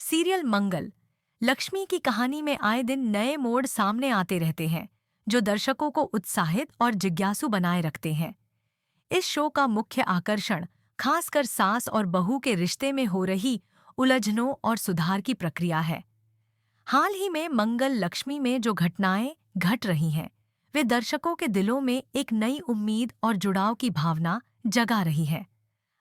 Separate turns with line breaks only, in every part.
Serial मंगल लक्ष्मी की कहानी में आए दिन नए मोड़ सामने आते रहते हैं, जो दर्शकों को उत्साहित और जिज्ञासु बनाए रखते हैं। इस शो का मुख्य आकर्षण खासकर सास और बहू के रिश्ते में हो रही उलझनों और सुधार की प्रक्रिया है। हाल ही में मंगल लक्ष्मी में जो घटनाएं घट रही हैं, वे दर्शकों के दिलों में एक नई उम्मीद और जुड़ाव की भावना जगा रही है।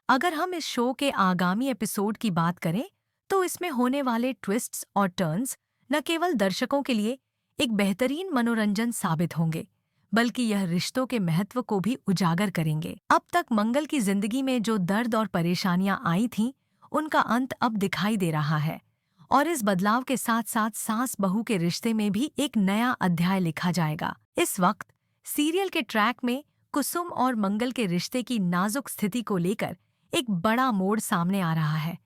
अगर हम इस शो के आगामी एपिसोड की बात करें, तो इसमें होने वाले ट्विस्ट्स और टर्न्स न केवल दर्शकों के लिए एक बेहतरीन मनोरंजन साबित होंगे, बल्कि यह रिश्तों के महत्व को भी उजागर करेंगे। अब तक मंगल की जिंदगी में जो दर्द और परेशानियां आई थीं, उनका अंत अब दिखाई दे रहा है, और इस बदलाव के साथ साथ सास बहू के रिश्ते में भी एक नया अध्याय लिखा जाएगा। इस वक्त सीरियल के ट्रैक में कुसुम और मंगल के रिश्ते की नाजुक स्थिति को लेकर एक बड़ा मोड़ सामने आ रहा है।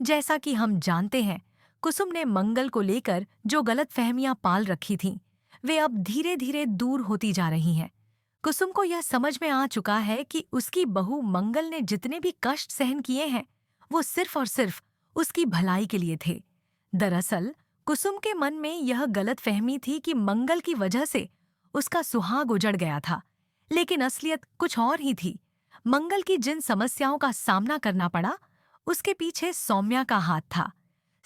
जैसा कि हम जानते हैं, कुसुम ने मंगल को लेकर जो गलतफहमियां पाल रखी थीं, वे अब धीरे धीरे दूर होती जा रही हैं। कुसुम को यह समझ में आ चुका है कि उसकी बहू मंगल ने जितने भी कष्ट सहन किए हैं, वो सिर्फ और सिर्फ उसकी भलाई के लिए थे। दरअसल कुसुम के मन में यह गलतफहमी थी कि मंगल की वजह से उसका सुहाग उजड़ गया था, लेकिन असलियत कुछ और ही थी। मंगल की जिन समस्याओं का सामना करना पड़ा, उसके पीछे सौम्या का हाथ था।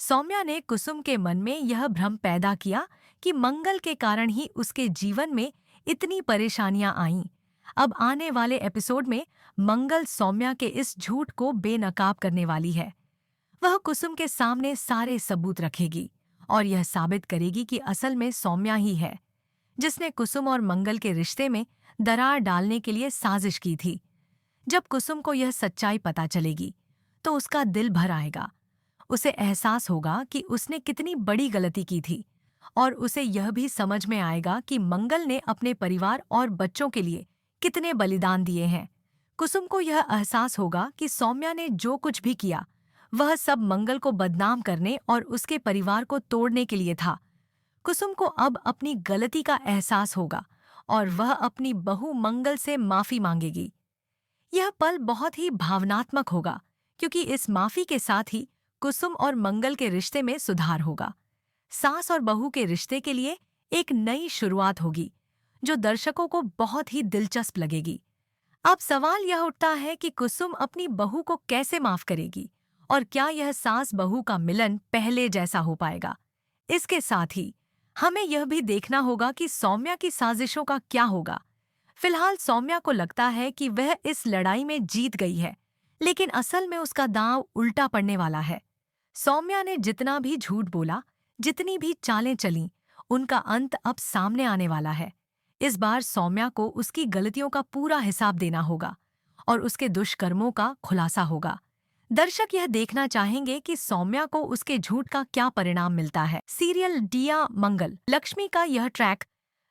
सौम्या ने कुसुम के मन में यह भ्रम पैदा किया कि मंगल के कारण ही उसके जीवन में इतनी परेशानियां आईं। अब आने वाले एपिसोड में मंगल सौम्या के इस झूठ को बेनकाब करने वाली है। वह कुसुम के सामने सारे सबूत रखेगी और यह साबित करेगी कि असल में सौम्या ही है जिसने कुसुम और मंगल के रिश्ते में दरार डालने के लिए साजिश की थी। जब कुसुम को यह सच्चाई पता चलेगी, तो उसका दिल भर आएगा। उसे एहसास होगा कि उसने कितनी बड़ी गलती की थी, और उसे यह भी समझ में आएगा कि मंगल ने अपने परिवार और बच्चों के लिए कितने बलिदान दिए हैं। कुसुम को यह एहसास होगा कि सौम्या ने जो कुछ भी किया, वह सब मंगल को बदनाम करने और उसके परिवार को तोड़ने के लिए था। कुसुम को अब अपनी गलती का एहसास होगा और वह अपनी बहू मंगल से माफी मांगेगी। यह पल बहुत ही भावनात्मक होगा, क्योंकि इस माफी के साथ ही कुसुम और मंगल के रिश्ते में सुधार होगा। सास और बहू के रिश्ते के लिए एक नई शुरुआत होगी, जो दर्शकों को बहुत ही दिलचस्प लगेगी। अब सवाल यह उठता है कि कुसुम अपनी बहू को कैसे माफ करेगी, और क्या यह सास बहू का मिलन पहले जैसा हो पाएगा। इसके साथ ही हमें यह भी देखना होगा कि सौम्या की साजिशों का क्या होगा। फिलहाल सौम्या को लगता है कि वह इस लड़ाई में जीत गई है, लेकिन असल में उसका दांव उल्टा पड़ने वाला है। सौम्या ने जितना भी झूठ बोला, जितनी भी चालें चलीं, उनका अंत अब सामने आने वाला है। इस बार सौम्या को उसकी गलतियों का पूरा हिसाब देना होगा और उसके दुष्कर्मों का खुलासा होगा। दर्शक यह देखना चाहेंगे कि सौम्या को उसके झूठ का क्या परिणाम मिलता है। सीरियल दिया मंगल लक्ष्मी का यह ट्रैक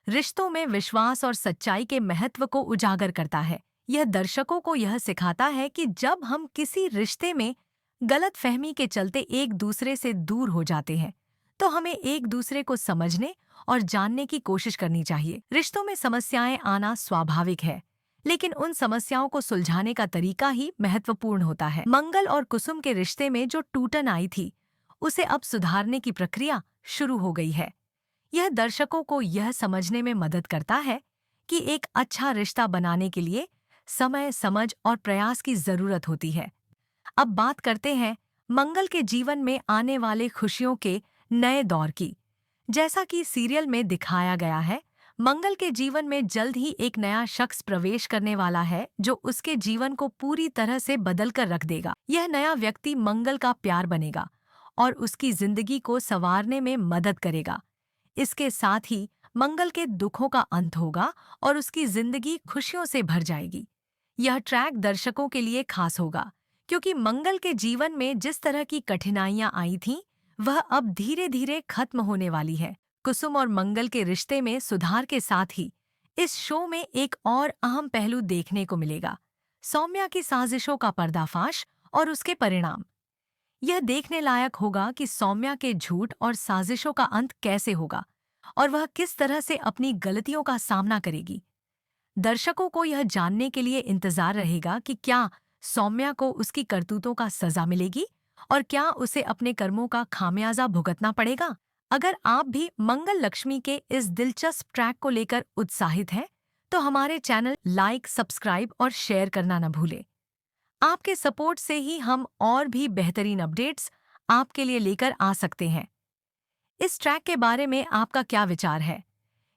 रिश्तों में विश्वास और सच्चाई के महत्व को उजागर करता है। यह दर्शकों को यह सिखाता है कि जब हम किसी रिश्ते में गलतफहमी के चलते एक दूसरे से दूर हो जाते हैं, तो हमें एक दूसरे को समझने और जानने की कोशिश करनी चाहिए। रिश्तों में समस्याएं आना स्वाभाविक है, लेकिन उन समस्याओं को सुलझाने का तरीका ही महत्वपूर्ण होता है। मंगल और कुसुम के रिश्ते में जो टूटन आई थी, उसे अब सुधारने की प्रक्रिया शुरू हो गई है। यह दर्शकों को यह समझने में मदद करता है कि एक अच्छा रिश्ता बनाने के लिए समय, समझ और प्रयास की जरूरत होती है। अब बात करते हैं मंगल के जीवन में आने वाले खुशियों के नए दौर की। जैसा कि सीरियल में दिखाया गया है, मंगल के जीवन में जल्द ही एक नया शख्स प्रवेश करने वाला है, जो उसके जीवन को पूरी तरह से बदल कर रख देगा। यह नया व्यक्ति मंगल का प्यार बनेगा और उसकी जिंदगी को संवारने में मदद करेगा। इसके साथ ही मंगल के दुखों का अंत होगा और उसकी जिंदगी खुशियों से भर जाएगी। यह ट्रैक दर्शकों के लिए खास होगा, क्योंकि मंगल के जीवन में जिस तरह की कठिनाइयां आई थीं, वह अब धीरे धीरे खत्म होने वाली है। कुसुम और मंगल के रिश्ते में सुधार के साथ ही इस शो में एक और अहम पहलू देखने को मिलेगा: सौम्या की साजिशों का पर्दाफाश और उसके परिणाम। यह देखने लायक होगा कि सौम्या के झूठ और साजिशों का अंत कैसे होगा और वह किस तरह से अपनी गलतियों का सामना करेगी। दर्शकों को यह जानने के लिए इंतजार रहेगा कि क्या सौम्या को उसकी करतूतों का सजा मिलेगी और क्या उसे अपने कर्मों का खामियाजा भुगतना पड़ेगा? अगर आप भी मंगल लक्ष्मी के इस दिलचस्प ट्रैक को लेकर उत्साहित हैं, तो हमारे चैनल लाइक, सब्सक्राइब और शेयर करना न भूलें। आपके सपोर्ट से ही हम और भी बेहतरीन अपडेट्स आपके लिए लेकर आ सकते हैं। इस ट्रैक के बारे में आपका क्या विचार है?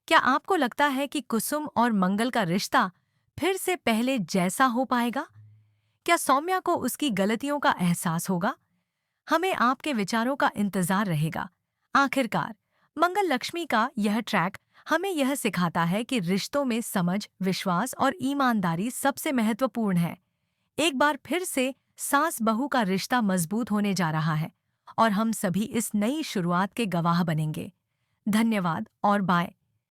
क्या आपको लगता है कि कुसुम और मंगल का रिश्ता फिर से पहले जैसा हो पाएगा? क्या सौम्या को उसकी गलतियों का एहसास होगा? हमें आपके विचारों का इंतजार रहेगा। आखिरकार, मंगल लक्ष्मी का यह ट्रैक हमें यह सिखाता है कि रिश्तों में समझ, विश्वास और ईमानदारी सबसे महत्वपूर्ण है। एक बार फिर से सास बहू का रिश्ता मजबूत होने जा रहा है और हम सभी इस नई शुरुआत के गवाह बनेंगे। धन्यवाद और बाय।